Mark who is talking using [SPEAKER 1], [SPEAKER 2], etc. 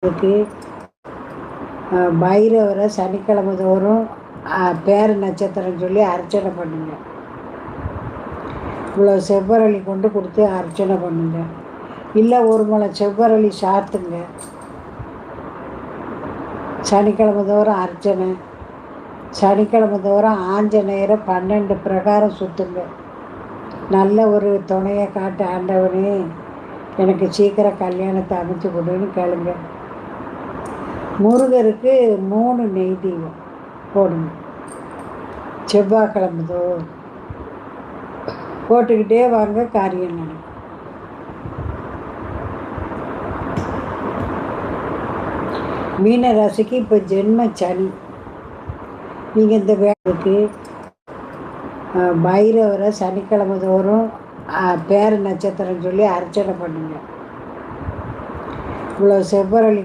[SPEAKER 1] இதுக்கு பைரவரை சனிக்கிழமை தோறும் பேர் நட்சத்திரம் சொல்லி அர்ச்சனை பண்ணுங்க. இவ்வளோ செவ்வரளி கொண்டு கொடுத்து அர்ச்சனை பண்ணுங்க. இல்லை ஒரு முளம் செவ்வரளி சாத்துங்க. சனிக்கிழமை தோறும் அர்ச்சனை. சனிக்கிழமை தோறும் ஆஞ்சநேயரை 12 பிரகாரம் சுற்றுங்க. நல்ல ஒரு துணையை காட்டு ஆண்டவனே, எனக்கு சீக்கிரம் கல்யாணத்தை அமைச்சு கொடுன்னு கேளுங்க. முருகருக்கு 3 நெய் தீபம் போடுங்க. செவ்வாய்க்கிழமை தோறும் போட்டுக்கிட்டே வாங்க, காரியம் நடக்கும். மீன ராசிக்கு இப்போ ஜென்ம சனி. நீங்கள் இந்த வேலைக்கு பைரவரை சனிக்கிழமை தோறும் பேர் நட்சத்திரம் சொல்லி அர்ச்சனை பண்ணுங்க. இவ்வளோ செவ்வரளி